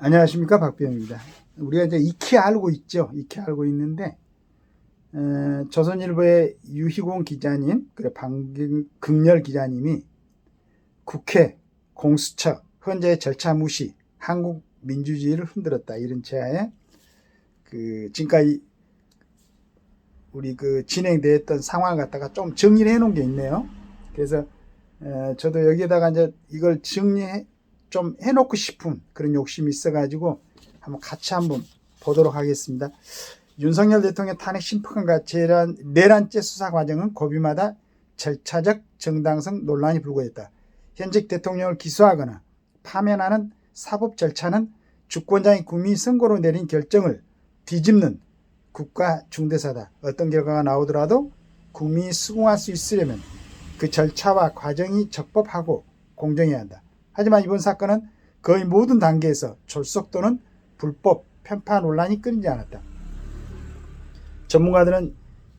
안녕하십니까, 박병입니다. 우리가 이제 익히 알고 있죠. 익히 알고 있는데 조선일보의 유희공 기자님, 그리고 방극렬 기자님이 국회, 공수처, 헌재의 절차 무시, 한국 민주주의를 흔들었다, 이런 제하에 지금까지 우리 진행되었던 상황을 갖다가 좀 정리를 해놓은 게 있네요. 그래서 저도 여기에다가 이제 이걸 좀 해놓고 싶은 그런 욕심이 있어가지고 같이 한번 보도록 하겠습니다. 윤석열 대통령 탄핵 심판과 내란죄 수사 과정은 고비마다 절차적 정당성 논란이 불거했다. 현직 대통령을 기소하거나 파면하는 사법 절차는 주권자인 국민이 선거로 내린 결정을 뒤집는 국가 중대사다. 어떤 결과가 나오더라도 국민이 수긍할 수 있으려면 그 절차와 과정이 적법하고 공정해야 한다. 하지만 이번 사건은 거의 모든 단계에서 졸속 또는 불법 편파 논란이 끊이지 않았다. 전문가들은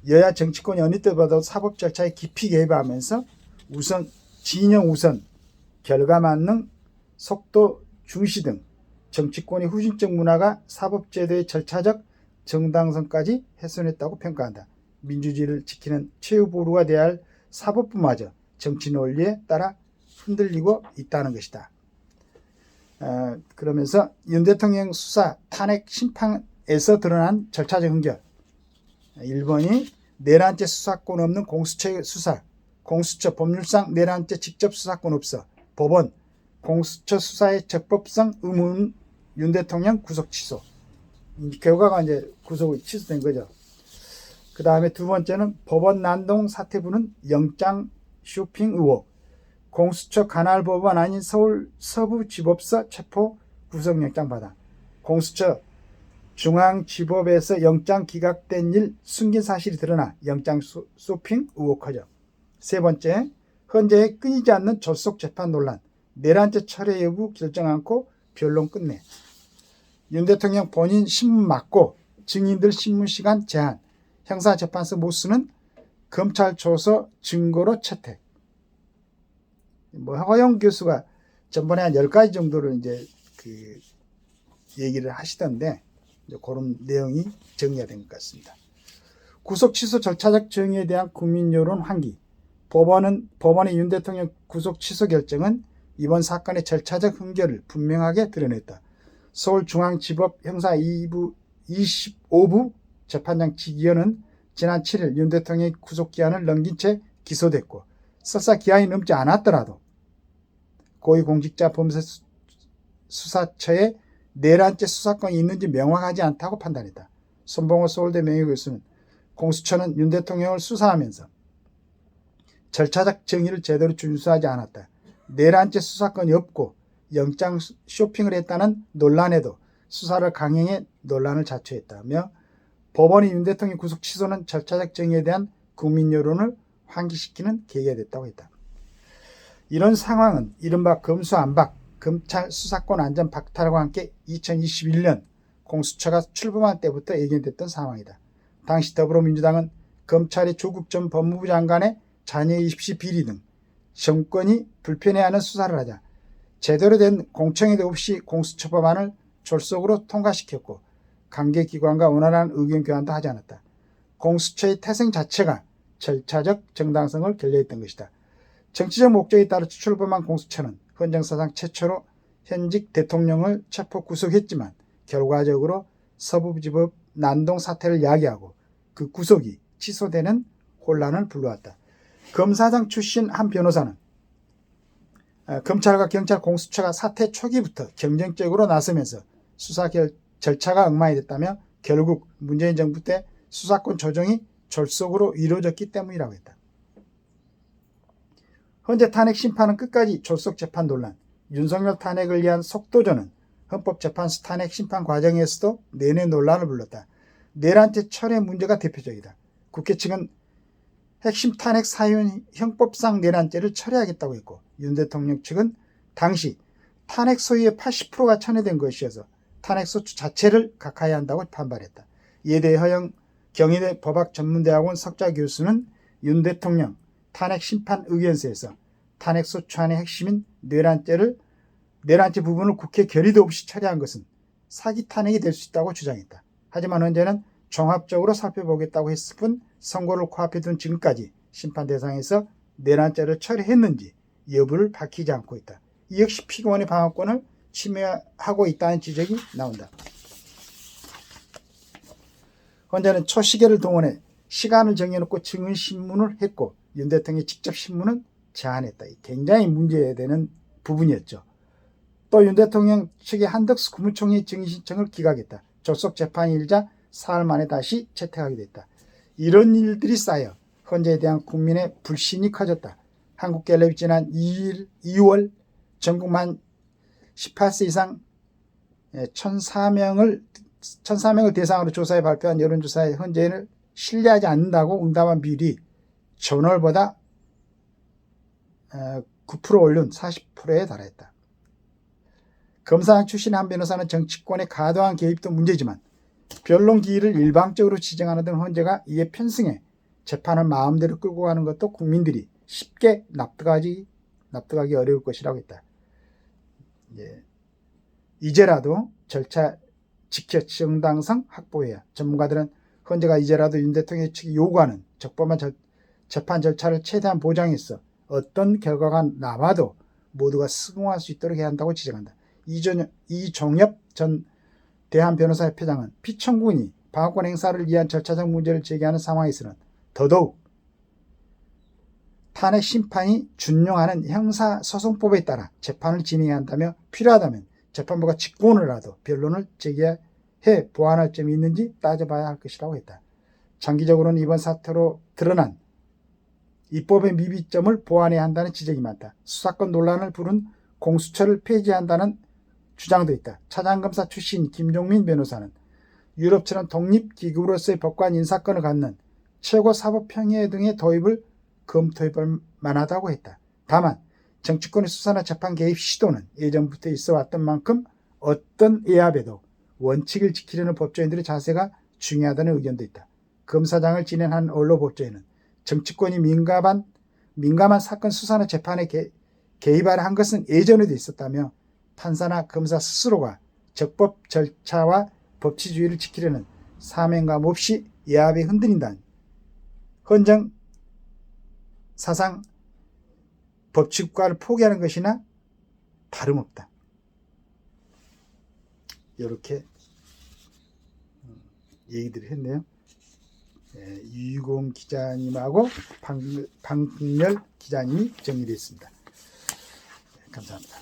여야 정치권이 어느 때보다도 사법 절차에 깊이 개입하면서 진영 우선, 결과 만능, 속도 중시 등 정치권의 후진적 문화가 사법제도의 절차적 정당성까지 훼손했다고 평가한다. 민주주의를 지키는 최후보루가 돼야 할 사법부마저 정치 논리에 따라 흔들리고 있다는 것이다. 그러면서 윤 대통령 수사 탄핵 심판에서 드러난 절차적 흔결, 1번이 내란죄 수사권 없는 공수처의 수사, 공수처 법률상 내란죄 직접 수사권 없어, 법원 공수처 수사의 적법성 의문, 윤 대통령 구속 취소. 결과가 이제 구속이 취소된 거죠. 그 다음에 두 번째는 법원 난동 사퇴부는 영장 쇼핑 의혹, 공수처 관할 법원 아닌 서울 서부지법서 체포 구속영장 받아, 공수처 중앙지법에서 영장 기각된 일 숨긴 사실이 드러나 영장 쇼핑 의혹 커져. 세 번째, 헌재의 끊이지 않는 졸속 재판 논란, 내란죄 철회 여부 결정 않고 변론 끝내. 윤 대통령 본인 신문 막고 증인들 신문 시간 제한, 형사재판소 못 쓰는 검찰 조서 증거로 채택. 허영 교수가 전번에 한 10가지 정도를 이제 얘기를 하시던데, 그런 내용이 정리가 된 것 같습니다. 구속 취소 절차적 정의에 대한 국민 여론 환기. 법원의 윤 대통령 구속 취소 결정은 이번 사건의 절차적 흔결을 분명하게 드러냈다. 서울중앙지법 형사 2부 25부 재판장 지기현은 지난 7일 윤 대통령의 구속기한을 넘긴 채 기소됐고, 설사 기한이 넘지 않았더라도 고위공직자 범죄수사처에 내란죄 수사권이 있는지 명확하지 않다고 판단했다. 손봉호 서울대 명예교수는 공수처는 윤 대통령을 수사하면서 절차적 정의를 제대로 준수하지 않았다. 내란죄 수사권이 없고 영장 쇼핑을 했다는 논란에도 수사를 강행해 논란을 자초했다며, 법원이 윤 대통령 구속 취소는 절차적 정의에 대한 국민 여론을 환기시키는 계기가 됐다고 했다. 이런 상황은 이른바 검수안박, 검찰 수사권 안전 박탈과 함께 2021년 공수처가 출범한 때부터 예견됐던 상황이다. 당시 더불어민주당은 검찰이 조국 전 법무부 장관의 자녀 입시 비리 등 정권이 불편해하는 수사를 하자 제대로 된 공청회도 없이 공수처 법안을 졸속으로 통과시켰고, 관계기관과 원활한 의견 교환도 하지 않았다. 공수처의 태생 자체가 절차적 정당성을 결여했던 것이다. 정치적 목적에 따라 출범한 공수처는 헌정사상 최초로 현직 대통령을 체포 구속했지만 결과적으로 서부지법 난동 사태를 야기하고 그 구속이 취소되는 혼란을 불러왔다. 검사장 출신 한 변호사는 검찰과 경찰 공수처가 사태 초기부터 경쟁적으로 나서면서 수사 절차가 엉망이 됐다며 결국 문재인 정부 때 수사권 조정이 졸속으로 이루어졌기 때문이라고 했다. 헌재 탄핵 심판은 끝까지 졸속 재판 논란, 윤석열 탄핵을 위한 속도전은 헌법재판소 탄핵 심판 과정에서도 내내 논란을 불렀다. 내란죄 철회 문제가 대표적이다. 국회 측은 핵심 탄핵 사유인 형법상 내란죄를 철회하겠다고 했고, 윤 대통령 측은 당시 탄핵 소유의 80%가 철회된 것이어서 탄핵 소추 자체를 각하해야 한다고 반발했다. 이에 대해 허영 경희대 법학전문대학원 석좌 교수는 윤 대통령 탄핵 심판 의견서에서 탄핵 소추안의 핵심인 내란죄를 내란죄 부분을 국회 결의도 없이 처리한 것은 사기 탄핵이 될 수 있다고 주장했다. 하지만 헌재는 종합적으로 살펴보겠다고 했을 뿐 선고를 코앞에 둔 지금까지 심판 대상에서 내란죄를 처리했는지 여부를 밝히지 않고 있다. 이 역시 피고인의 방어권을 침해하고 있다는 지적이 나온다. 헌재는 초시계를 동원해 시간을 정해놓고 증인신문을 했고 윤 대통령이 직접 신문은 제안했다. 굉장히 문제되는 부분이었죠. 또 윤 대통령 측의 한덕수 국무총리 증인 신청을 기각했다. 졸속 재판이 일자 사흘 만에 다시 채택하게 됐다. 이런 일들이 쌓여 헌재에 대한 국민의 불신이 커졌다. 한국갤럽이 지난 2월 전국 만 18세 이상 1,004명을 대상으로 조사해 발표한 여론조사에 헌재를 신뢰하지 않는다고 응답한 비율이 전월보다 9% 오른 40%에 달했다. 검사장 출신의 한 변호사는 정치권의 과도한 개입도 문제지만 변론 기일을 일방적으로 지정하는 등 헌재가 이에 편승해 재판을 마음대로 끌고 가는 것도 국민들이 쉽게 납득하기 어려울 것이라고 했다. 이제라도 절차 지켜 정당성 확보해야. 전문가들은 헌재가 이제라도 윤 대통령 측이 요구하는 적법한 재판 절차를 최대한 보장해서 어떤 결과가 남아도 모두가 수긍할 수 있도록 해야 한다고 지적한다. 이종엽 전 대한변호사협회장은 피청구인이 방어권 행사를 위한 절차적 문제를 제기하는 상황에서는 더더욱 탄핵 심판이 준용하는 형사소송법에 따라 재판을 진행해야 한다며 필요하다면 재판부가 직권으로라도 변론을 제기해 보완할 점이 있는지 따져봐야 할 것이라고 했다. 장기적으로는 이번 사태로 드러난 입법의 미비점을 보완해야 한다는 지적이 많다. 수사권 논란을 부른 공수처를 폐지한다는 주장도 있다. 차장검사 출신 김종민 변호사는 유럽처럼 독립기구로서의 법관 인사권을 갖는 최고사법평의회 등의 도입을 검토해볼 만하다고 했다. 다만 정치권의 수사나 재판 개입 시도는 예전부터 있어왔던 만큼 어떤 예압에도 원칙을 지키려는 법조인들의 자세가 중요하다는 의견도 있다. 검사장을 지낸 한 언론 법조인은 정치권이 민감한 사건 수사나 재판에 개입하려 한 것은 예전에도 있었다며 판사나 검사 스스로가 적법 절차와 법치주의를 지키려는 사명감 없이 예압에 흔들린다는 헌정 사상 법치국가를 포기하는 것이나 다름없다. 이렇게 얘기들을 했네요. 유희공 기자님하고 방금열 기자님이 정리되어 있습니다. 감사합니다.